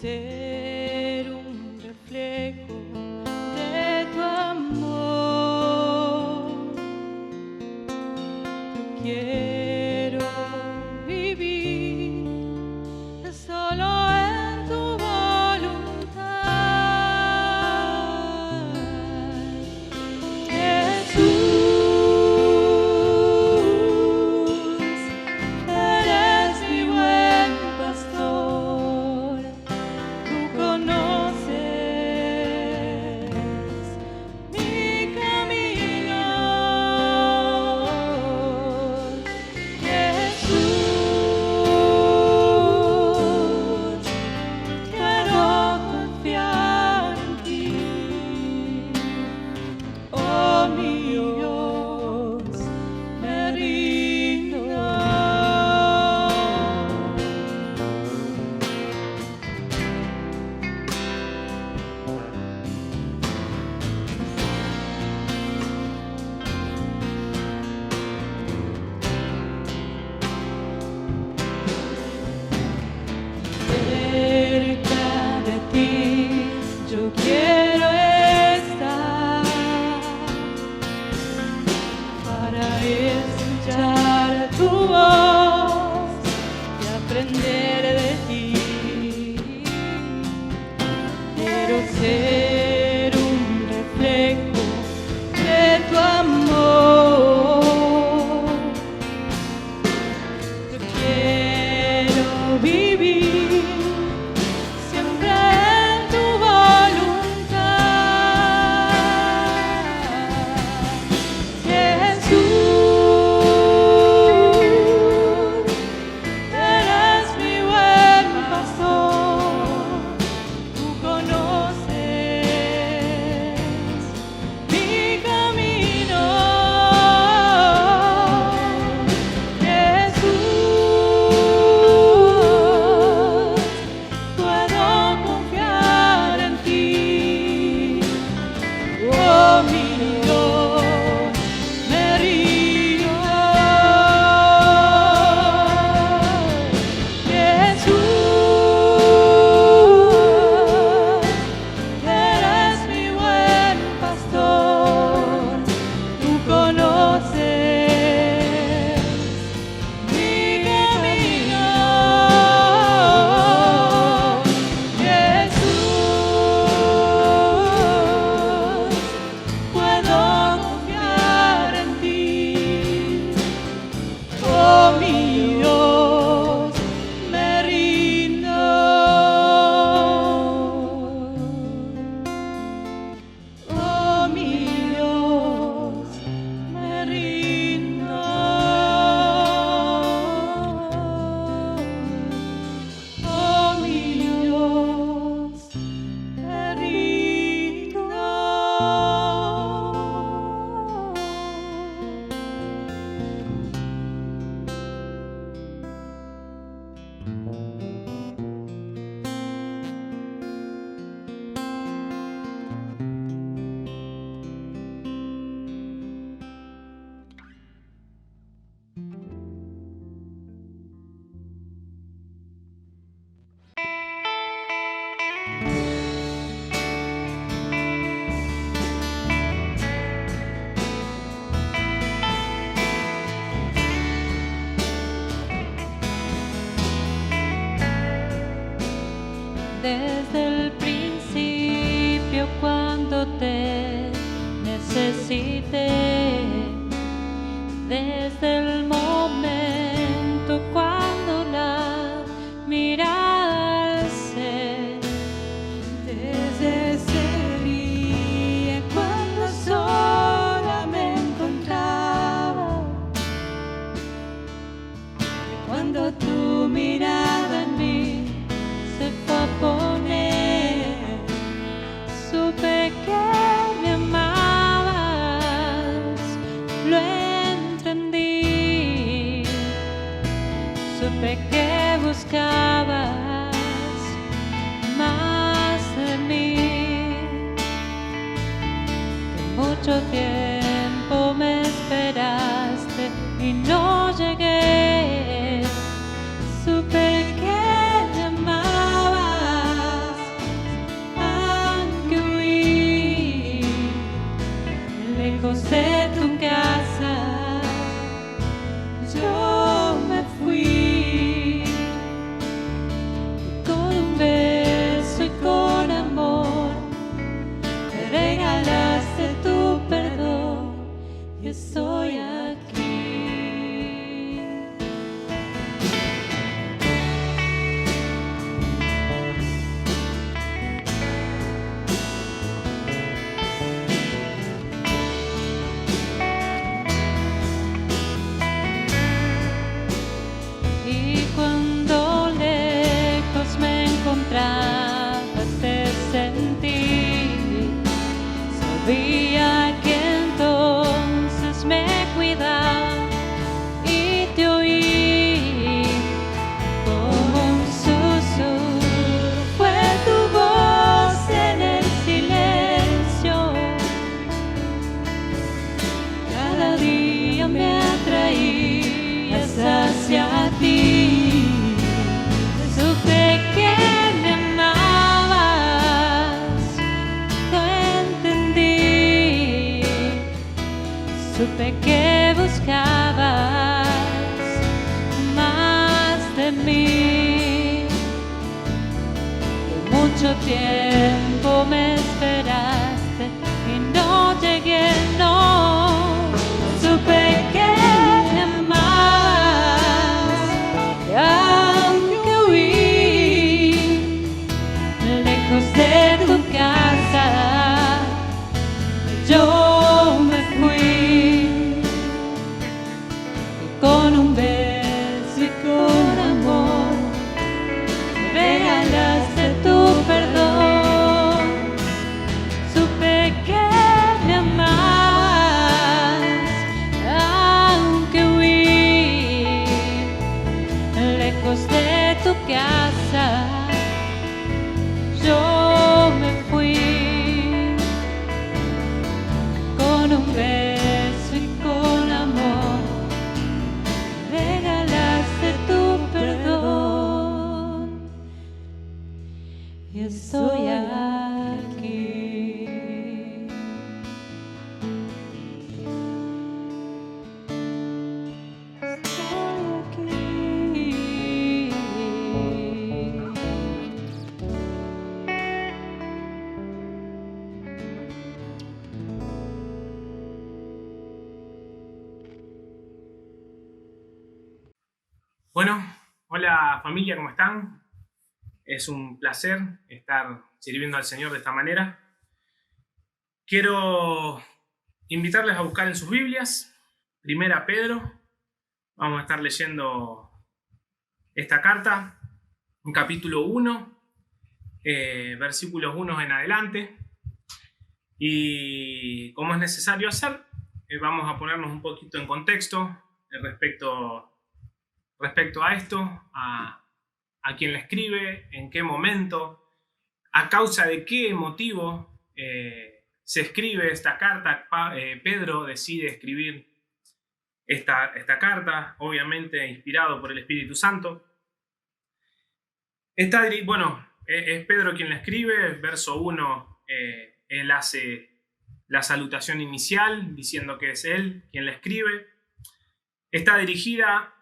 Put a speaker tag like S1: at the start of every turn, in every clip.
S1: ser un reflejo de tu amor. Yo quiero vivir solo en tu voluntad, Jesús. Eres mi buen pastor, tú conoces mi camino, Jesús. Quiero confiar en ti, oh mi Dios, me rindo. Cerca de ti yo quiero estar para escuchar tu voz y aprender de ti. Quiero ser un reflejo de tu amor. Yo quiero vivir siempre en tu voluntad, Jesús. Eres mi buen pastor, tú conoces mi camino, Jesús. Puedo confiar en ti, oh mi Dios, me rindo, Jesús. Eres mi buen pastor, tú conoces mi camino, Jesús. Puedo confiar en ti, oh mi Dios, me rindo, oh mi Dios, me rindo, oh mi Dios, me rindo. Desde el principio, cuando te necesité, desde el momento cuando la mirada alcé, desde ese día cuando sola me encontraba, cuando tu mirada en mí se fue a poner, supe que me amabas, lo entendí, supe que buscabas más de mí, que mucho tiempo me esperaste y no llegué, supe que me amabas. Tanto tiempo me esperaste y no llegué, no supe que me amabas. Y aunque huí lejos de tu casa, yo me fui con un beso y con amor. Regalaste tu perdón, supe que me amas, aunque huí lejos de tu casa, yo me fui con un beso y con amor. Regalaste tu perdón y estoy aquí. Estoy aquí.
S2: Bueno, hola familia, ¿cómo están? Es un placer estar sirviendo al Señor de esta manera. Quiero invitarles a buscar en sus Biblias, Primera Pedro. Vamos a estar leyendo esta carta, en capítulo 1, versículos 1 en adelante. Y como es necesario hacer, vamos a ponernos un poquito en contexto respecto a esto, a quién la escribe, en qué momento, a causa de qué motivo se escribe esta carta. Pedro decide escribir esta carta, obviamente inspirado por el Espíritu Santo. Es Pedro quien la escribe. Verso 1, él hace la salutación inicial diciendo que es él quien la escribe. Está dirigida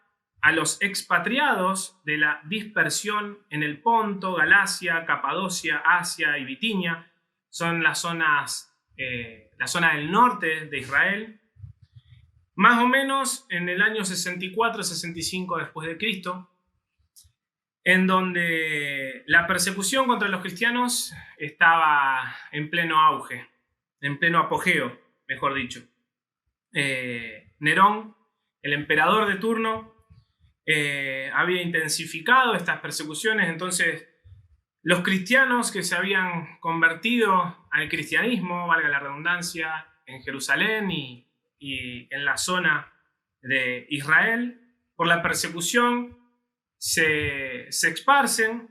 S2: a los expatriados de la dispersión en el Ponto, Galacia, Capadocia, Asia y Bitinia. Son las zonas, la zona del norte de Israel. Más o menos en el año 64-65 después de Cristo, en donde la persecución contra los cristianos estaba en pleno auge, en pleno apogeo, mejor dicho. Nerón, el emperador de turno, había intensificado estas persecuciones. Entonces los cristianos que se habían convertido al cristianismo, valga la redundancia, en Jerusalén y en la zona de Israel, por la persecución se esparcen,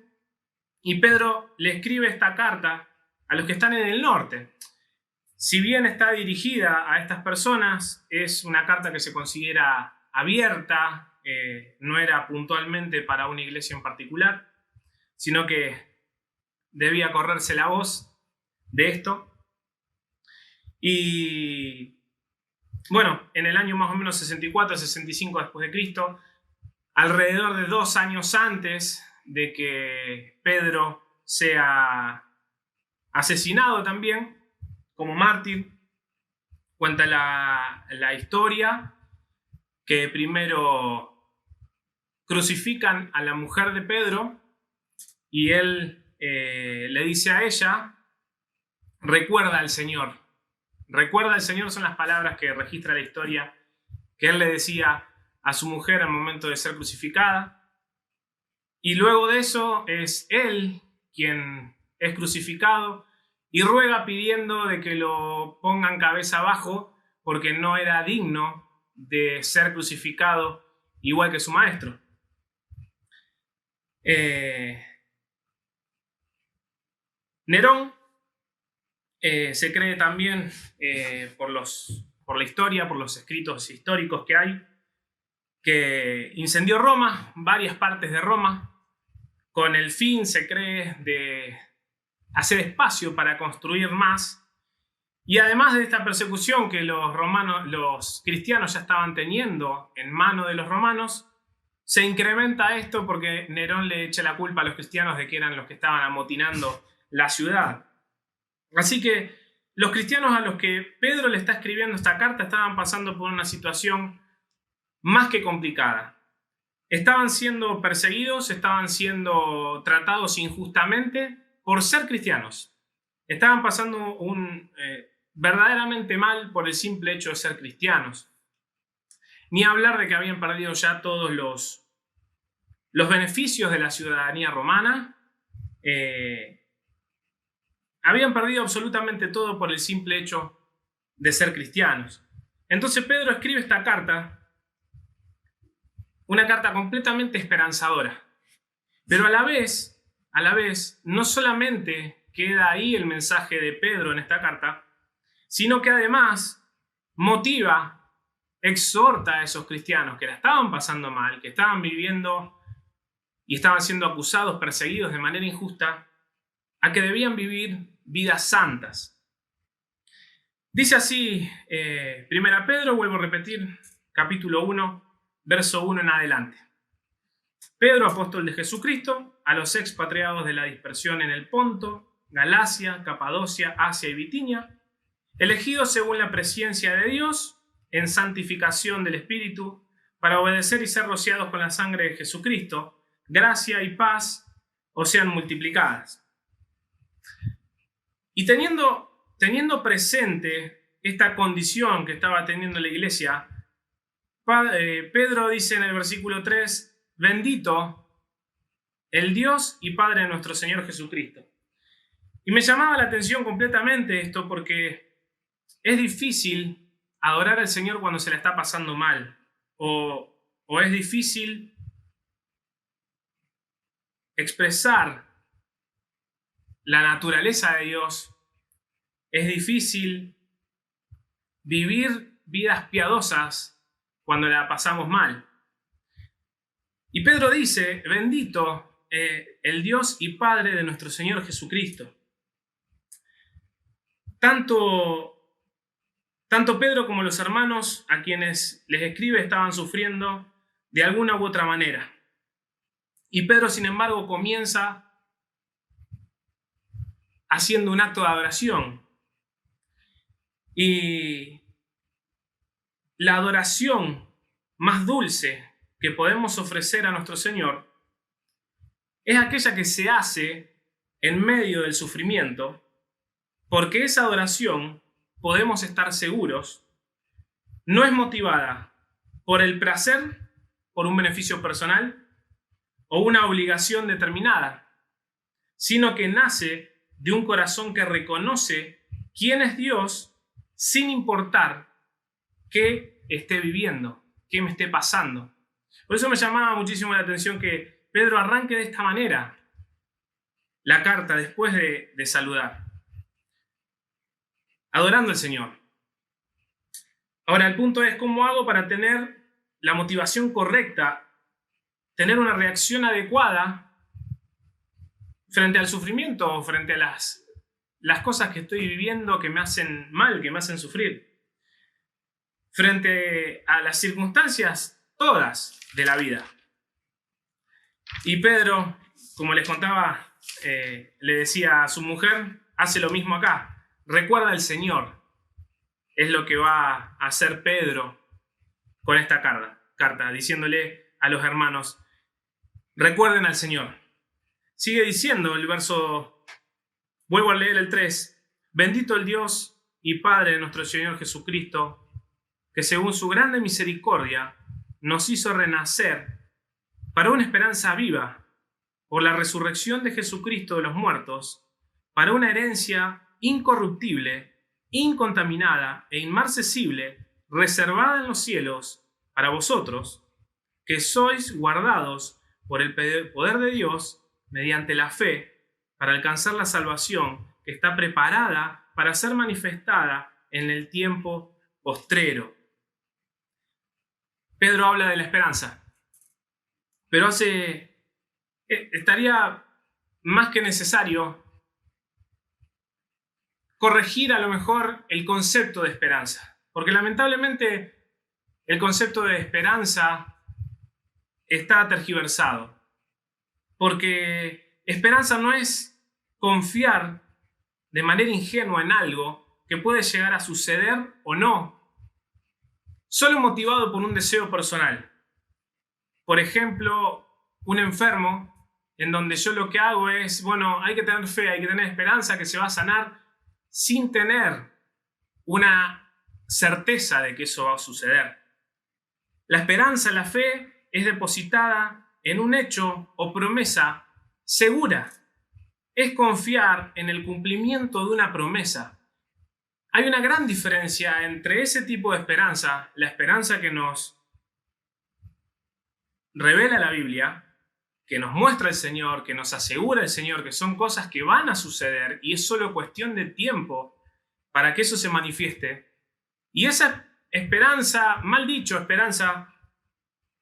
S2: y Pedro le escribe esta carta a los que están en el norte. Si bien está dirigida a estas personas, es una carta que se considera abierta. No era puntualmente para una iglesia en particular, sino que debía correrse la voz de esto. Y bueno, en el año más o menos 64-65 después de Cristo, alrededor de 2 años antes de que Pedro sea asesinado también como mártir, cuenta la historia que primero crucifican a la mujer de Pedro y él le dice a ella: recuerda al Señor. Recuerda al Señor son las palabras que registra la historia que él le decía a su mujer al momento de ser crucificada. Y luego de eso es él quien es crucificado y ruega pidiendo de que lo pongan cabeza abajo porque no era digno de ser crucificado igual que su maestro. Nerón se cree también por la historia, por los escritos históricos que hay, que incendió Roma, varias partes de Roma, con el fin, se cree, de hacer espacio para construir más. Y además de esta persecución que los cristianos ya estaban teniendo en mano de los romanos, se incrementa esto porque Nerón le echa la culpa a los cristianos de que eran los que estaban amotinando la ciudad. Así que los cristianos a los que Pedro le está escribiendo esta carta estaban pasando por una situación más que complicada. Estaban siendo perseguidos, estaban siendo tratados injustamente por ser cristianos. Estaban pasando verdaderamente mal por el simple hecho de ser cristianos. Ni hablar de que habían perdido ya todos los beneficios de la ciudadanía romana. Habían perdido absolutamente todo por el simple hecho de ser cristianos. Entonces Pedro escribe esta carta, una carta completamente esperanzadora. Pero a la vez, no solamente queda ahí el mensaje de Pedro en esta carta, sino que además motiva, exhorta a esos cristianos que la estaban pasando mal, que estaban viviendo y estaban siendo acusados, perseguidos de manera injusta, a que debían vivir vidas santas. Dice así, 1 Pedro, vuelvo a repetir, capítulo 1, verso 1 en adelante. Pedro, apóstol de Jesucristo, a los expatriados de la dispersión en el Ponto, Galacia, Capadocia, Asia y Bitinia, elegidos según la presciencia de Dios, en santificación del Espíritu, para obedecer y ser rociados con la sangre de Jesucristo, gracia y paz os sean multiplicadas. Y teniendo presente esta condición que estaba teniendo la iglesia, Pedro dice en el versículo 3, bendito el Dios y Padre de nuestro Señor Jesucristo. Y me llamaba la atención completamente esto porque es difícil adorar al Señor cuando se la está pasando mal, o es difícil expresar la naturaleza de Dios, es difícil vivir vidas piadosas cuando la pasamos mal. Y Pedro dice, bendito el Dios y Padre de nuestro Señor Jesucristo. Tanto Pedro como los hermanos a quienes les escribe estaban sufriendo de alguna u otra manera. Y Pedro, sin embargo, comienza haciendo un acto de adoración. Y la adoración más dulce que podemos ofrecer a nuestro Señor es aquella que se hace en medio del sufrimiento, porque esa adoración, podemos estar seguros, no es motivada por el placer, por un beneficio personal o una obligación determinada, sino que nace de un corazón que reconoce quién es Dios sin importar qué esté viviendo, qué me esté pasando. Por eso me llamaba muchísimo la atención que Pedro arranque de esta manera la carta después de saludar, adorando al Señor. Ahora, el punto es cómo hago para tener la motivación correcta, tener una reacción adecuada frente al sufrimiento o frente a las cosas que estoy viviendo que me hacen mal, que me hacen sufrir. Frente a las circunstancias todas de la vida. Y Pedro, como les contaba, le decía a su mujer, hace lo mismo acá. Recuerda al Señor. Es lo que va a hacer Pedro con esta carta, diciéndole a los hermanos, recuerden al Señor. Sigue diciendo el verso, vuelvo a leer el 3, bendito el Dios y Padre de nuestro Señor Jesucristo, que según su grande misericordia nos hizo renacer para una esperanza viva, por la resurrección de Jesucristo de los muertos, para una herencia incorruptible, incontaminada e inmarcesible, reservada en los cielos para vosotros, que sois guardados por el poder de Dios mediante la fe, para alcanzar la salvación que está preparada para ser manifestada en el tiempo postrero. Pedro habla de la esperanza, pero estaría más que necesario corregir a lo mejor el concepto de esperanza, porque lamentablemente el concepto de esperanza está tergiversado, porque esperanza no es confiar de manera ingenua en algo que puede llegar a suceder o no, solo motivado por un deseo personal. Por ejemplo, un enfermo en donde yo lo que hago es, bueno, hay que tener fe, hay que tener esperanza que se va a sanar sin tener una certeza de que eso va a suceder. La esperanza, la fe, es depositada en un hecho o promesa segura. Es confiar en el cumplimiento de una promesa. Hay una gran diferencia entre ese tipo de esperanza, la esperanza que nos revela la Biblia, que nos muestra el Señor, que nos asegura el Señor, que son cosas que van a suceder y es solo cuestión de tiempo para que eso se manifieste. Y esa esperanza, mal dicho, esperanza,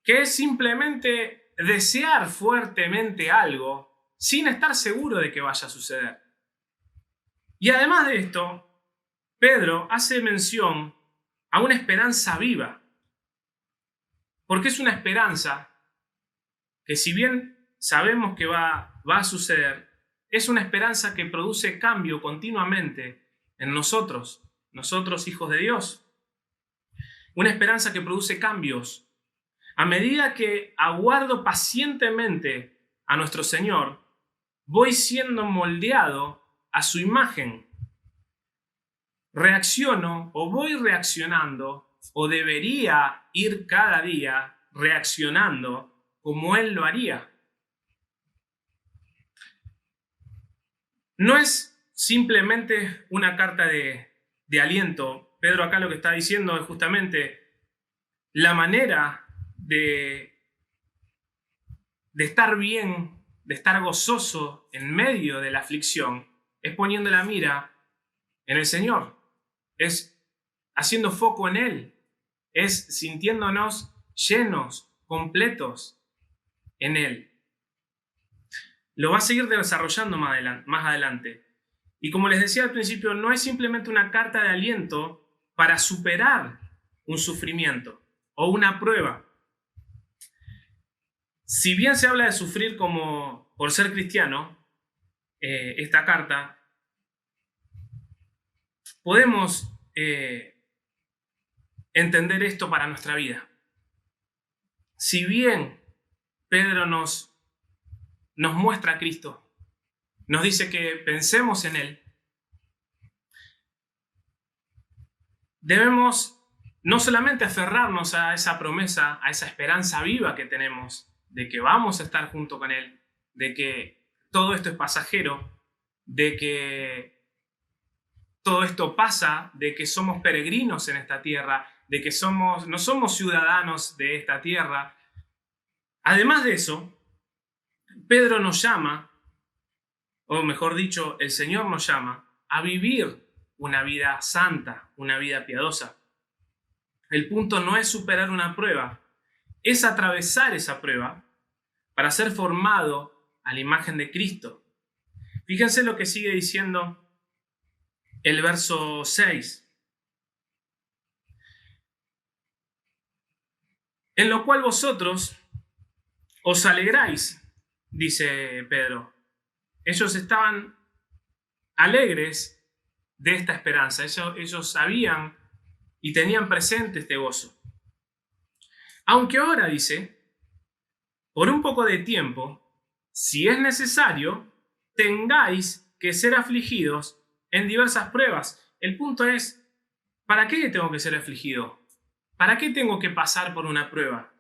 S2: que es simplemente desear fuertemente algo sin estar seguro de que vaya a suceder. Y además de esto, Pedro hace mención a una esperanza viva, porque es una esperanza que, si bien sabemos que va a suceder, es una esperanza que produce cambio continuamente en nosotros hijos de Dios. Una esperanza que produce cambios. A medida que aguardo pacientemente a nuestro Señor, voy siendo moldeado a su imagen. Reacciono o voy reaccionando o debería ir cada día reaccionando como Él lo haría. No es simplemente una carta de aliento. Pedro acá lo que está diciendo es justamente la manera de estar bien, de estar gozoso en medio de la aflicción, es poniendo la mira en el Señor, es haciendo foco en Él, es sintiéndonos llenos, completos en Él. Lo va a seguir desarrollando más adelante. Y como les decía al principio, no es simplemente una carta de aliento para superar un sufrimiento o una prueba. Si bien se habla de sufrir como por ser cristiano, esta carta, podemos entender esto para nuestra vida. Si bien Pedro nos muestra a Cristo, nos dice que pensemos en Él, debemos no solamente aferrarnos a esa promesa, a esa esperanza viva que tenemos de que vamos a estar junto con Él, de que todo esto es pasajero, de que todo esto pasa, de que somos peregrinos en esta tierra, de que no somos ciudadanos de esta tierra. Además de eso, Pedro nos llama, o mejor dicho, el Señor nos llama a vivir una vida santa, una vida piadosa. El punto no es superar una prueba, es atravesar esa prueba para ser formado a la imagen de Cristo. Fíjense lo que sigue diciendo el verso 6. En lo cual vosotros os alegráis, dice Pedro. Ellos estaban alegres de esta esperanza. Ellos sabían y tenían presente este gozo. Aunque ahora, dice, por un poco de tiempo, si es necesario, tengáis que ser afligidos en diversas pruebas. El punto es, ¿para qué tengo que ser afligido? ¿Para qué tengo que pasar por una prueba?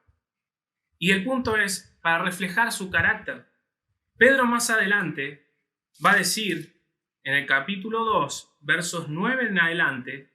S2: Y el punto es, para reflejar su carácter. Pedro más adelante va a decir, en el capítulo 2, versos 9 en adelante,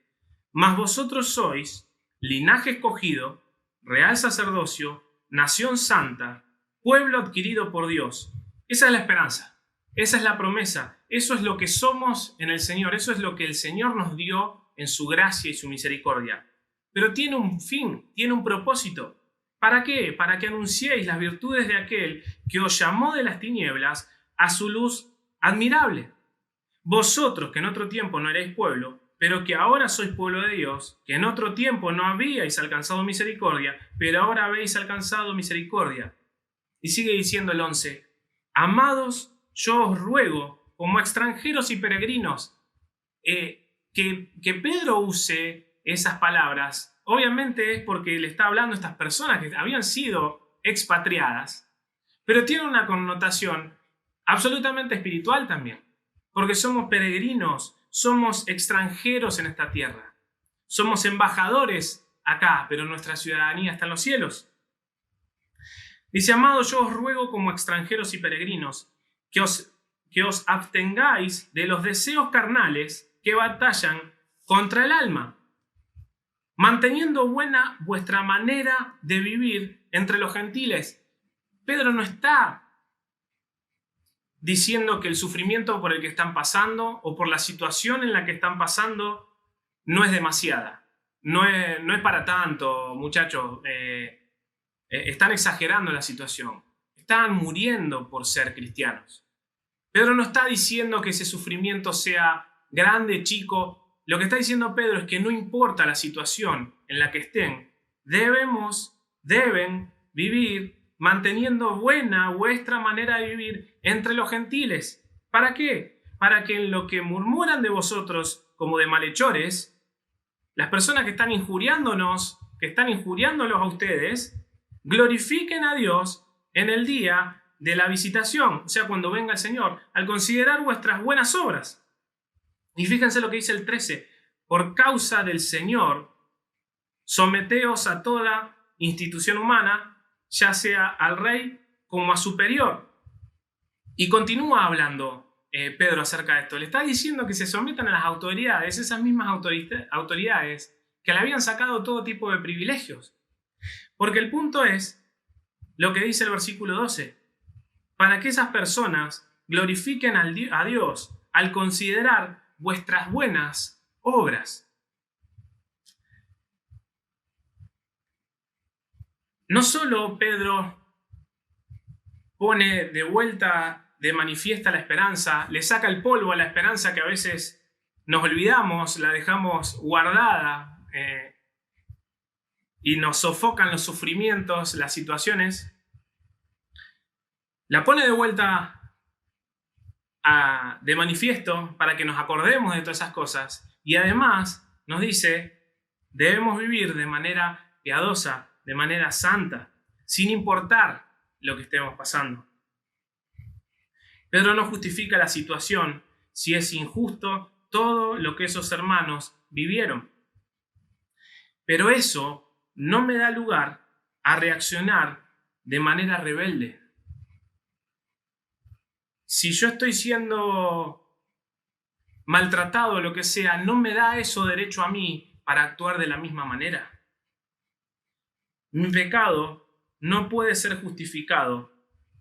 S2: mas vosotros sois linaje escogido, real sacerdocio, nación santa, pueblo adquirido por Dios. Esa es la esperanza, esa es la promesa, eso es lo que somos en el Señor, eso es lo que el Señor nos dio en su gracia y su misericordia. Pero tiene un fin, tiene un propósito. ¿Para qué? Para que anunciéis las virtudes de aquel que os llamó de las tinieblas a su luz admirable. Vosotros, que en otro tiempo no erais pueblo, pero que ahora sois pueblo de Dios, que en otro tiempo no habíais alcanzado misericordia, pero ahora habéis alcanzado misericordia. Y sigue diciendo el 11, amados, yo os ruego como extranjeros y peregrinos. Que Pedro use esas palabras, obviamente es porque le está hablando a estas personas que habían sido expatriadas, pero tiene una connotación absolutamente espiritual también, porque somos peregrinos, somos extranjeros en esta tierra, somos embajadores acá, pero nuestra ciudadanía está en los cielos. Dice: amado, yo os ruego como extranjeros y peregrinos que os abstengáis de los deseos carnales que batallan contra el alma, manteniendo buena vuestra manera de vivir entre los gentiles. Pedro no está diciendo que el sufrimiento por el que están pasando o por la situación en la que están pasando no es demasiada. No es para tanto, muchachos. Están exagerando la situación. Están muriendo por ser cristianos. Pedro no está diciendo que ese sufrimiento sea grande, chico. Lo que está diciendo Pedro es que no importa la situación en la que estén, deben vivir manteniendo buena vuestra manera de vivir entre los gentiles. ¿Para qué? Para que en lo que murmuran de vosotros como de malhechores, las personas que están injuriándonos, que están injuriándolos a ustedes, glorifiquen a Dios en el día de la visitación, o sea, cuando venga el Señor, al considerar vuestras buenas obras. Y fíjense lo que dice el 13: por causa del Señor, someteos a toda institución humana, ya sea al rey como a superior. Y continúa hablando Pedro acerca de esto. Le está diciendo que se sometan a las autoridades, esas mismas autoridades que le habían sacado todo tipo de privilegios. Porque el punto es lo que dice el versículo 12: para que esas personas glorifiquen a Dios al considerar vuestras buenas obras. No solo Pedro pone de vuelta de manifiesta la esperanza, le saca el polvo a la esperanza que a veces nos olvidamos, la dejamos guardada y nos sofocan los sufrimientos, las situaciones. La pone de vuelta de manifiesto para que nos acordemos de todas esas cosas. Y además nos dice: debemos vivir de manera piadosa, de manera santa, sin importar lo que estemos pasando. Pedro no justifica la situación si es injusto todo lo que esos hermanos vivieron. Pero eso no me da lugar a reaccionar de manera rebelde. Si yo estoy siendo maltratado o lo que sea, no me da eso derecho a mí para actuar de la misma manera. Mi pecado no puede ser justificado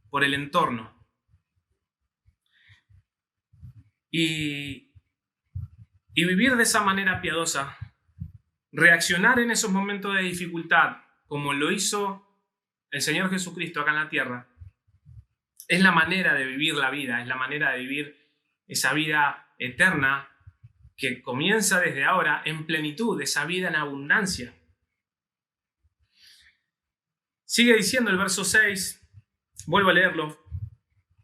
S2: por el entorno. Y vivir de esa manera piadosa, reaccionar en esos momentos de dificultad, como lo hizo el Señor Jesucristo acá en la tierra, es la manera de vivir la vida, es la manera de vivir esa vida eterna que comienza desde ahora en plenitud, esa vida en abundancia. Sigue diciendo el verso 6, vuelvo a leerlo,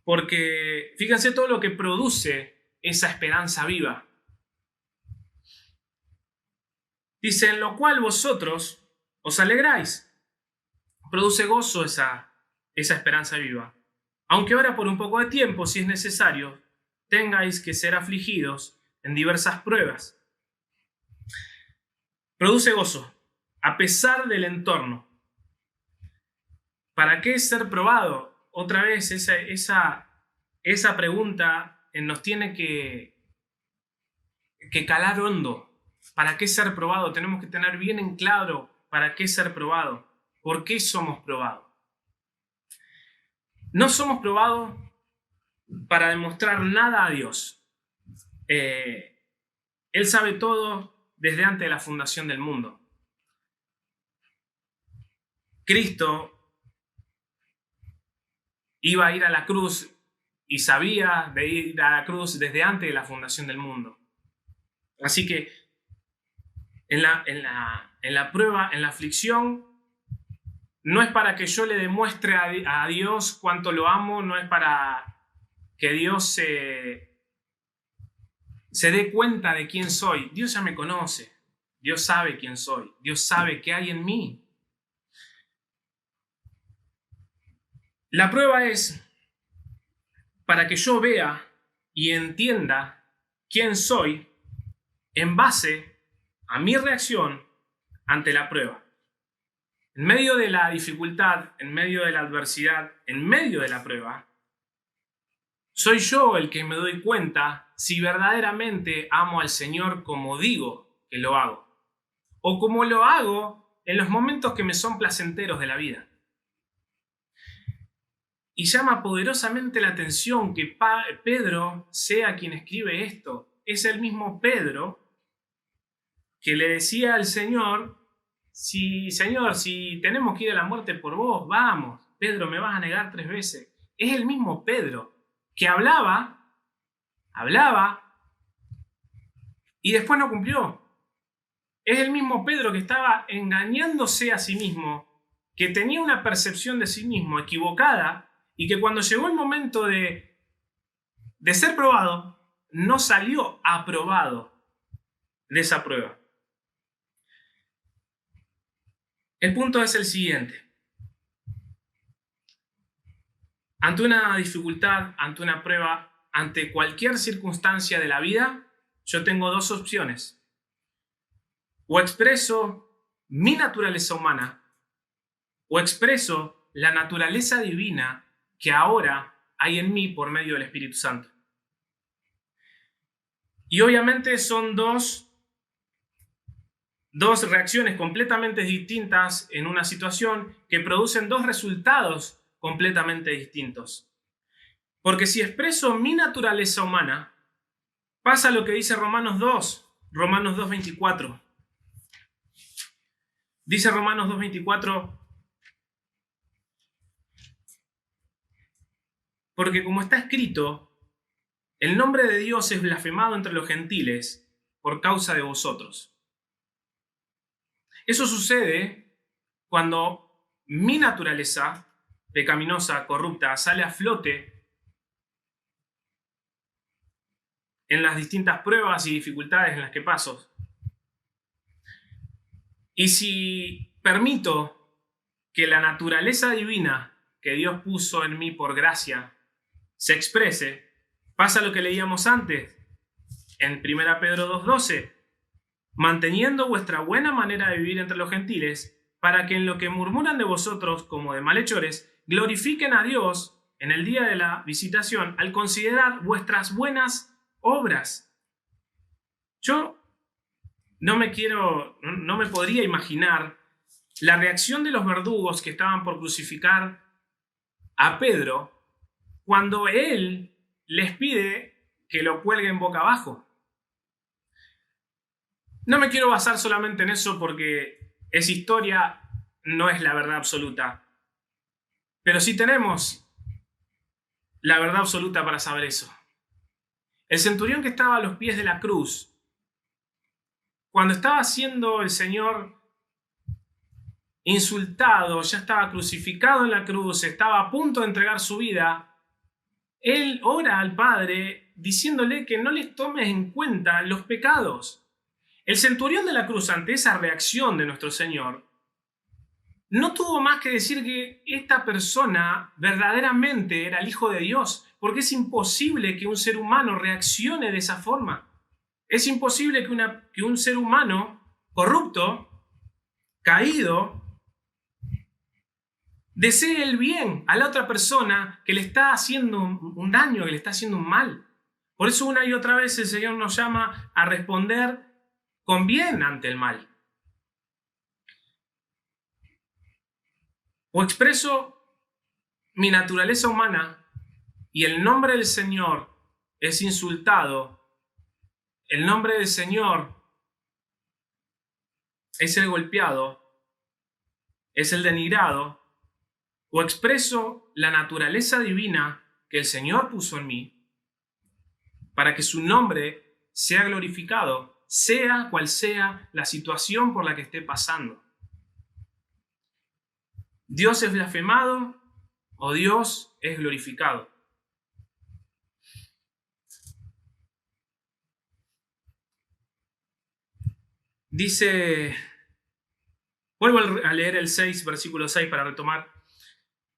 S2: porque fíjense todo lo que produce esa esperanza viva. Dice: en lo cual vosotros os alegráis. Produce gozo esa esperanza viva. Aunque ahora por un poco de tiempo, si es necesario, tengáis que ser afligidos en diversas pruebas. Produce gozo, a pesar del entorno. ¿Para qué ser probado? Otra vez, esa pregunta nos tiene que calar hondo. ¿Para qué ser probado? Tenemos que tener bien en claro para qué ser probado. ¿Por qué somos probados? No somos probados para demostrar nada a Dios. Él sabe todo desde antes de la fundación del mundo. Cristo iba a ir a la cruz y sabía de ir a la cruz desde antes de la fundación del mundo. Así que en la prueba, en la aflicción, no es para que yo le demuestre a Dios cuánto lo amo, no es para que Dios se se dé cuenta de quién soy. Dios ya me conoce. Dios sabe quién soy. Dios sabe qué hay en mí. La prueba es para que yo vea y entienda quién soy en base a mi reacción ante la prueba. En medio de la dificultad, en medio de la adversidad, en medio de la prueba, soy yo el que me doy cuenta si verdaderamente amo al Señor como digo que lo hago, o como lo hago en los momentos que me son placenteros de la vida. Y llama poderosamente la atención que Pedro sea quien escribe esto. Es el mismo Pedro que le decía al Señor, Señor, si tenemos que ir a la muerte por vos, vamos. Pedro, me vas a negar 3 veces. Es el mismo Pedro que hablaba, y después no cumplió. Es el mismo Pedro que estaba engañándose a sí mismo, que tenía una percepción de sí mismo equivocada, y que cuando llegó el momento de ser probado, no salió aprobado de esa prueba. El punto es el siguiente. Ante una dificultad, ante una prueba, ante cualquier circunstancia de la vida, yo tengo 2 opciones. O expreso mi naturaleza humana, o expreso la naturaleza divina que ahora hay en mí por medio del Espíritu Santo. Y obviamente son dos reacciones completamente distintas en una situación que producen 2 resultados completamente distintos. Porque si expreso mi naturaleza humana, pasa lo que dice Romanos 2:24. Dice Romanos 2:24, porque como está escrito, el nombre de Dios es blasfemado entre los gentiles por causa de vosotros. Eso sucede cuando mi naturaleza pecaminosa, corrupta, sale a flote en las distintas pruebas y dificultades en las que paso. Y si permito que la naturaleza divina que Dios puso en mí por gracia se exprese, pasa lo que leíamos antes en 1 Pedro 2:12, manteniendo vuestra buena manera de vivir entre los gentiles, para que en lo que murmuran de vosotros como de malhechores, glorifiquen a Dios en el día de la visitación al considerar vuestras buenas obras. Yo no me podría imaginar la reacción de los verdugos que estaban por crucificar a Pedro cuando él les pide que lo cuelguen boca abajo. No me quiero basar solamente en eso porque esa historia no es la verdad absoluta. Pero sí tenemos la verdad absoluta para saber eso. El centurión que estaba a los pies de la cruz, cuando estaba siendo el Señor insultado, ya estaba crucificado en la cruz, estaba a punto de entregar su vida, él ora al Padre diciéndole que no les tome en cuenta los pecados. El centurión de la cruz, ante esa reacción de nuestro Señor, no tuvo más que decir que esta persona verdaderamente era el Hijo de Dios, porque es imposible que un ser humano reaccione de esa forma. Es imposible que un ser humano corrupto, caído, desee el bien a la otra persona que le está haciendo un daño, que le está haciendo un mal. Por eso una y otra vez el Señor nos llama a responder con bien ante el mal. O expreso mi naturaleza humana y el nombre del Señor es insultado, el nombre del Señor es el golpeado, es el denigrado, o expreso la naturaleza divina que el Señor puso en mí para que su nombre sea glorificado, sea cual sea la situación por la que esté pasando. ¿Dios es blasfemado o Dios es glorificado? Dice, vuelvo a leer el 6, versículo 6 para retomar.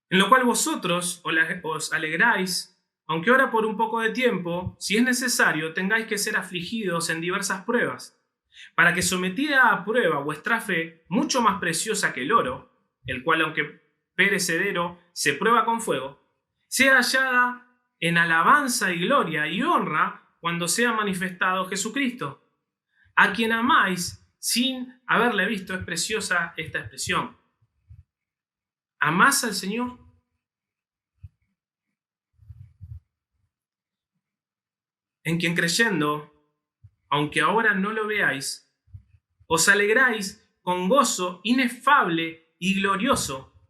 S2: En lo cual vosotros os alegráis, aunque ahora por un poco de tiempo, si es necesario, tengáis que ser afligidos en diversas pruebas, para que sometida a prueba vuestra fe, mucho más preciosa que el oro, el cual aunque perecedero se prueba con fuego, sea hallada en alabanza y gloria y honra cuando sea manifestado Jesucristo, a quien amáis sin haberle visto. Es preciosa esta expresión. ¿Amás al Señor? En quien creyendo, aunque ahora no lo veáis, os alegráis con gozo inefable y glorioso,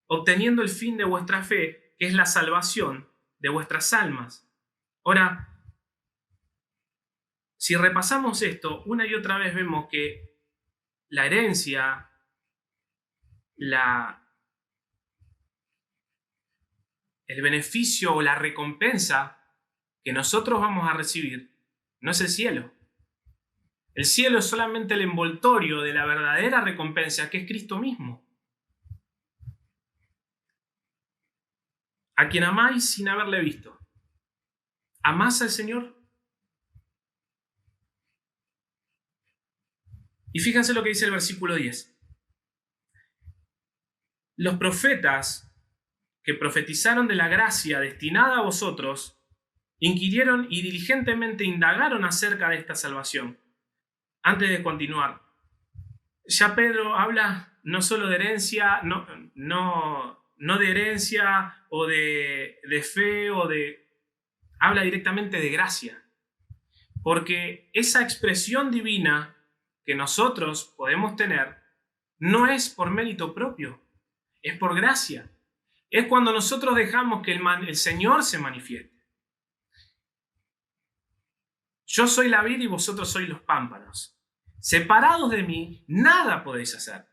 S2: obteniendo el fin de vuestra fe, que es la salvación de vuestras almas. Ahora, si repasamos esto, una y otra vez vemos que la herencia, el beneficio o la recompensa que nosotros vamos a recibir no es el cielo. El cielo es solamente el envoltorio de la verdadera recompensa, que es Cristo mismo. A quien amáis sin haberle visto. ¿Amás al Señor? Y fíjense lo que dice el versículo 10. Los profetas que profetizaron de la gracia destinada a vosotros, inquirieron y diligentemente indagaron acerca de esta salvación. Antes de continuar, ya Pedro habla no solo de herencia, no de herencia o de fe habla directamente de gracia. Porque esa expresión divina que nosotros podemos tener no es por mérito propio, es por gracia. Es cuando nosotros dejamos que el Señor se manifieste. Yo soy la vid y vosotros sois los pámpanos. Separados de mí, nada podéis hacer.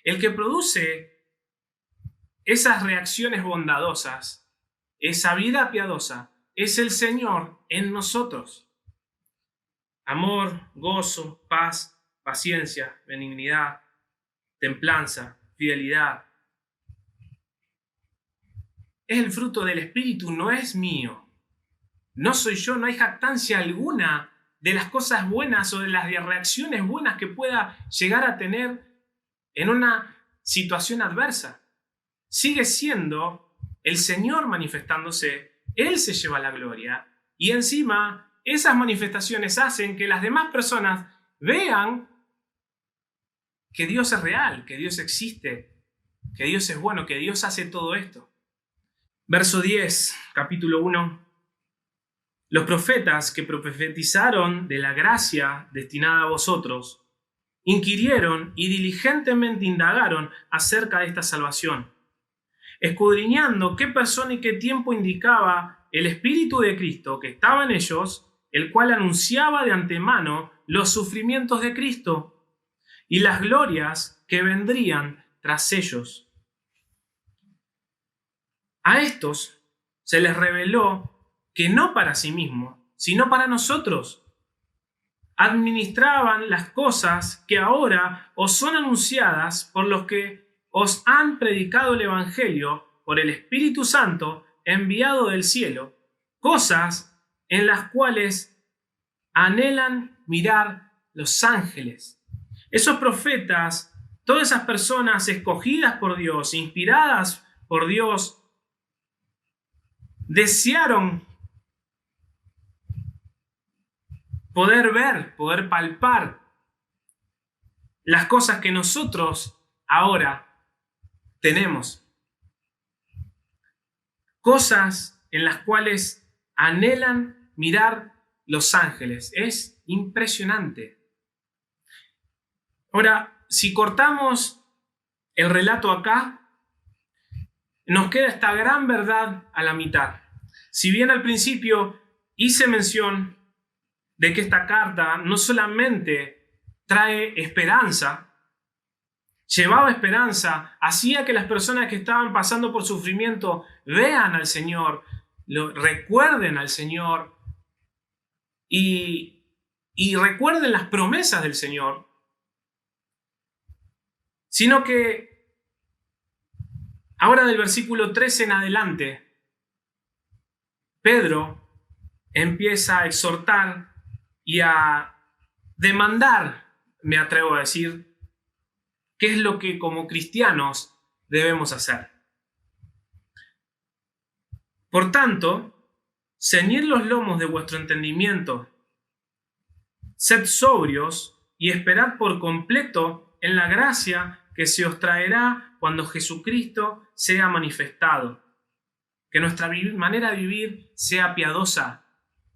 S2: El que produce esas reacciones bondadosas, esa vida piadosa, es el Señor en nosotros. Amor, gozo, paz, paciencia, benignidad, templanza, fidelidad. Es el fruto del Espíritu, no es mío. No soy yo, no hay jactancia alguna de las cosas buenas o de las reacciones buenas que pueda llegar a tener en una situación adversa. Sigue siendo el Señor manifestándose, Él se lleva la gloria y encima esas manifestaciones hacen que las demás personas vean que Dios es real, que Dios existe, que Dios es bueno, que Dios hace todo esto. Verso 10, capítulo 1. Los profetas que profetizaron de la gracia destinada a vosotros, inquirieron y diligentemente indagaron acerca de esta salvación, escudriñando qué persona y qué tiempo indicaba el Espíritu de Cristo que estaba en ellos, el cual anunciaba de antemano los sufrimientos de Cristo y las glorias que vendrían tras ellos. A estos se les reveló que no para sí mismos, sino para nosotros, administraban las cosas que ahora os son anunciadas por los que os han predicado el Evangelio por el Espíritu Santo enviado del cielo, cosas en las cuales anhelan mirar los ángeles. Esos profetas, todas esas personas escogidas por Dios, inspiradas por Dios, desearon poder ver, poder palpar las cosas que nosotros ahora tenemos. Cosas en las cuales anhelan mirar los ángeles. Es impresionante. Ahora, si cortamos el relato acá, nos queda esta gran verdad a la mitad. Si bien al principio hice mención de que esta carta no solamente trae esperanza, llevaba esperanza, hacía que las personas que estaban pasando por sufrimiento vean al Señor, recuerden al Señor y recuerden las promesas del Señor. sino que ahora del versículo 13 en adelante, Pedro empieza a exhortar y a demandar, me atrevo a decir, qué es lo que como cristianos debemos hacer. Por tanto, ceñid los lomos de vuestro entendimiento, sed sobrios y esperad por completo en la gracia que se os traerá cuando Jesucristo sea manifestado. Que nuestra manera de vivir sea piadosa,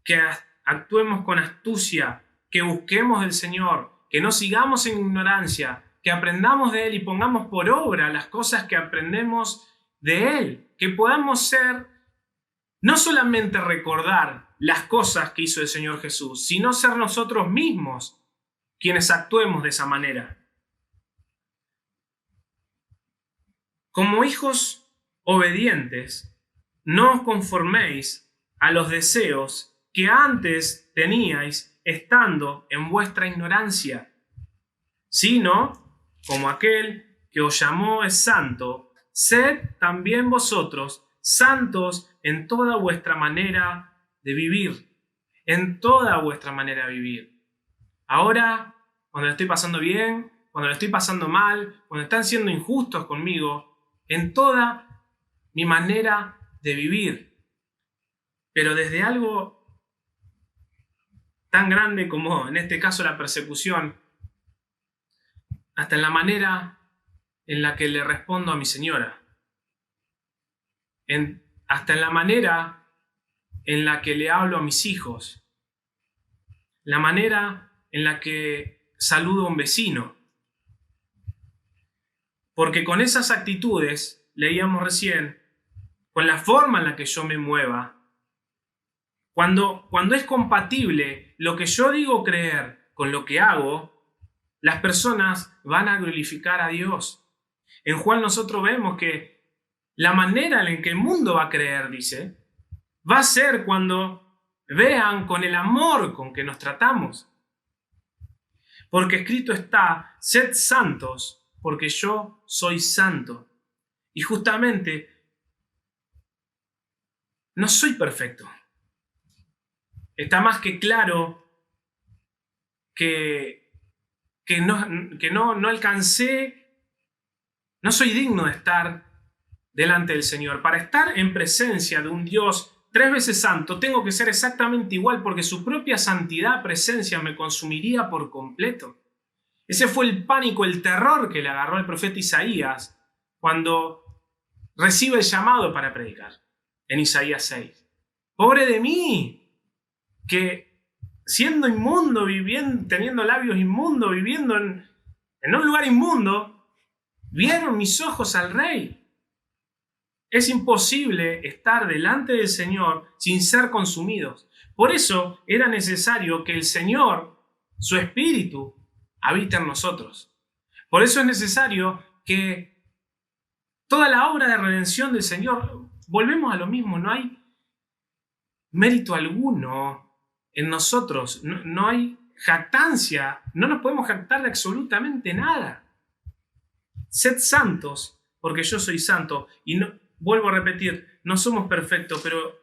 S2: que actuemos con astucia, que busquemos del Señor, que no sigamos en ignorancia, que aprendamos de Él y pongamos por obra las cosas que aprendemos de Él, que podamos ser, no solamente recordar las cosas que hizo el Señor Jesús, sino ser nosotros mismos quienes actuemos de esa manera. Como hijos obedientes, no os conforméis a los deseos que antes teníais estando en vuestra ignorancia, sino, como aquel que os llamó es santo, sed también vosotros santos en toda vuestra manera de vivir, en toda vuestra manera de vivir. Ahora, cuando lo estoy pasando bien, cuando lo estoy pasando mal, cuando están siendo injustos conmigo, en toda mi manera de vivir. Pero desde algo tan grande como en este caso la persecución, hasta en la manera en la que le respondo a mi señora, hasta en la manera en la que le hablo a mis hijos, la manera en la que saludo a un vecino. Porque con esas actitudes, leíamos recién, con la forma en la que yo me mueva, cuando es compatible lo que yo digo creer con lo que hago, las personas van a glorificar a Dios. En Juan nosotros vemos que la manera en que el mundo va a creer, dice, va a ser cuando vean con el amor con que nos tratamos. Porque escrito está, sed santos, porque yo soy santo. Y justamente, no soy perfecto. Está más que claro que no alcancé, no soy digno de estar delante del Señor. Para estar en presencia de un Dios 3 veces santo, tengo que ser exactamente igual, porque su propia santidad, presencia, me consumiría por completo. Ese fue el pánico, el terror que le agarró al profeta Isaías cuando recibe el llamado para predicar, en Isaías 6. ¡Pobre de mí! Que siendo inmundo, teniendo labios inmundos, viviendo en un lugar inmundo, vieron mis ojos al Rey. Es imposible estar delante del Señor sin ser consumidos. Por eso era necesario que el Señor, su Espíritu, habite en nosotros. Por eso es necesario que toda la obra de redención del Señor, volvemos a lo mismo, no hay mérito alguno en nosotros, no hay jactancia, no nos podemos jactar de absolutamente nada. Sed santos, porque yo soy santo. Y no, vuelvo a repetir, no somos perfectos, pero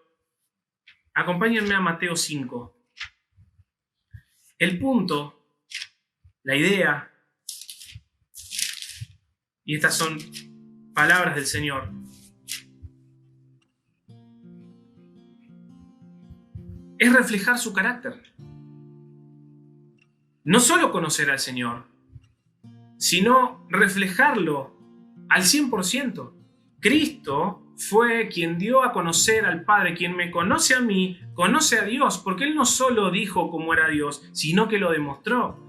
S2: acompáñenme a Mateo 5. El punto, la idea, y estas son palabras del Señor, es reflejar su carácter. No solo conocer al Señor, sino reflejarlo al 100%. Cristo fue quien dio a conocer al Padre. Quien me conoce a mí, conoce a Dios, porque Él no solo dijo cómo era Dios, sino que lo demostró.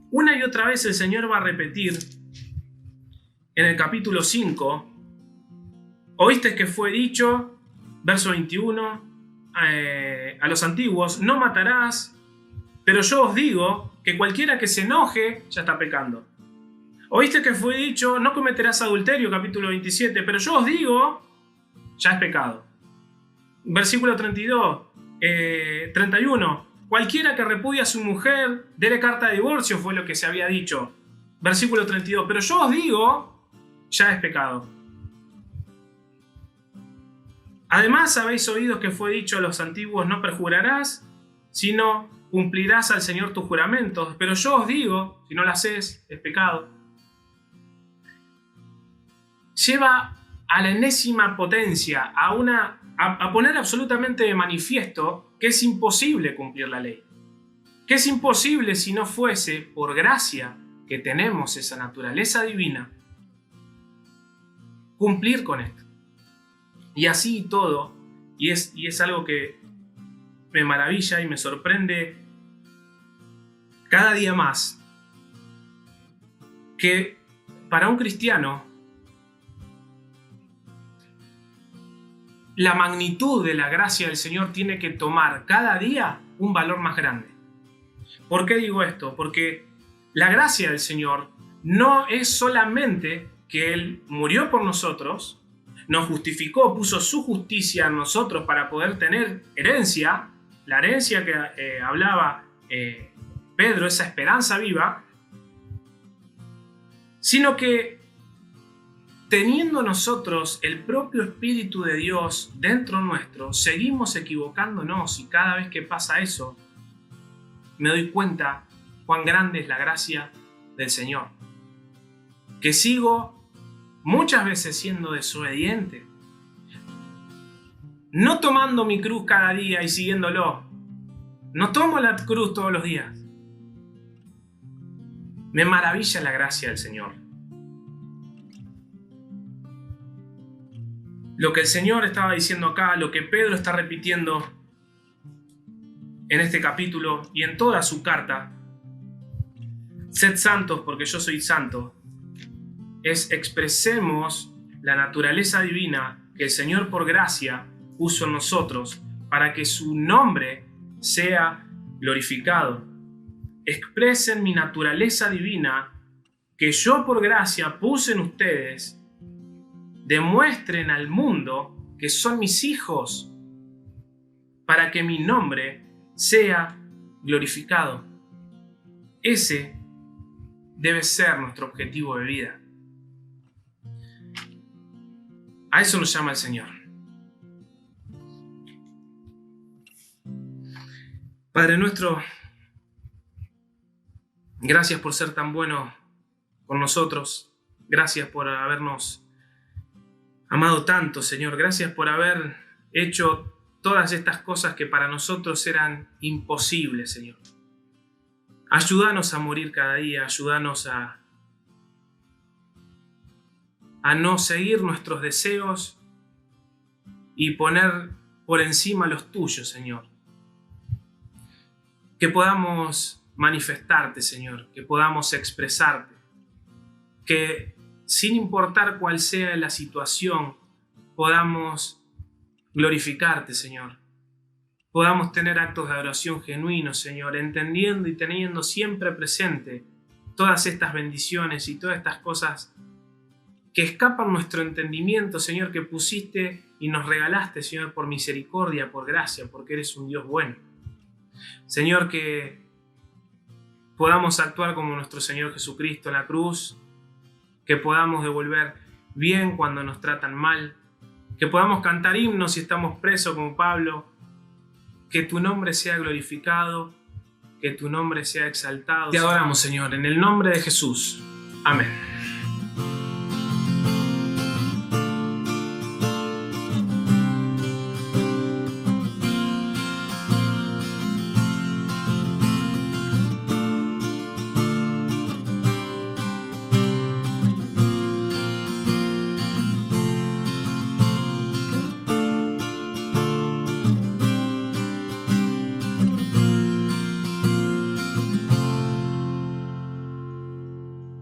S2: Una y otra vez el Señor va a repetir en el capítulo 5, oíste que fue dicho, verso 21, a los antiguos, no matarás, pero yo os digo que cualquiera que se enoje ya está pecando. Oíste que fue dicho, no cometerás adulterio, capítulo 27, pero yo os digo, ya es pecado. Versículo 31, cualquiera que repudia a su mujer, dele carta de divorcio, fue lo que se había dicho. Versículo 32. Pero yo os digo, ya es pecado. Además habéis oído que fue dicho a los antiguos, no perjurarás, sino cumplirás al Señor tus juramentos. Pero yo os digo, si no lo haces, es pecado. Lleva a la enésima potencia, a poner absolutamente de manifiesto que es imposible cumplir la ley. Que es imposible si no fuese por gracia que tenemos esa naturaleza divina, cumplir con esto. Y así todo, y es algo que me maravilla y me sorprende cada día más, que para un cristiano la magnitud de la gracia del Señor tiene que tomar cada día un valor más grande. ¿Por qué digo esto? Porque la gracia del Señor no es solamente que Él murió por nosotros, nos justificó, puso su justicia en nosotros para poder tener herencia, la herencia que hablaba Pedro, esa esperanza viva, sino que teniendo nosotros el propio Espíritu de Dios dentro nuestro, seguimos equivocándonos, y cada vez que pasa eso, me doy cuenta cuán grande es la gracia del Señor. Que sigo muchas veces siendo desobediente, no tomando mi cruz cada día y siguiéndolo. No tomo la cruz todos los días. Me maravilla la gracia del Señor. Lo que el Señor estaba diciendo acá, lo que Pedro está repitiendo en este capítulo y en toda su carta, sed santos porque yo soy santo, es expresemos la naturaleza divina que el Señor por gracia puso en nosotros para que su nombre sea glorificado. Expresen mi naturaleza divina que yo por gracia puse en ustedes. Demuestren al mundo que son mis hijos para que mi nombre sea glorificado. Ese debe ser nuestro objetivo de vida. A eso nos llama el Señor. Padre nuestro, gracias por ser tan bueno con nosotros. Gracias por habernos amado tanto, Señor. Gracias por haber hecho todas estas cosas que para nosotros eran imposibles, Señor. Ayúdanos a morir cada día. Ayúdanos a no seguir nuestros deseos y poner por encima los tuyos, Señor. Que podamos manifestarte, Señor. Que podamos expresarte. Que sin importar cuál sea la situación, podamos glorificarte, Señor. Podamos tener actos de adoración genuinos, Señor, entendiendo y teniendo siempre presente todas estas bendiciones y todas estas cosas que escapan nuestro entendimiento, Señor, que pusiste y nos regalaste, Señor, por misericordia, por gracia, porque eres un Dios bueno. Señor, que podamos actuar como nuestro Señor Jesucristo en la cruz, que podamos devolver bien cuando nos tratan mal, que podamos cantar himnos si estamos presos como Pablo, que tu nombre sea glorificado, que tu nombre sea exaltado. Te adoramos, Señor, en el nombre de Jesús. Amén.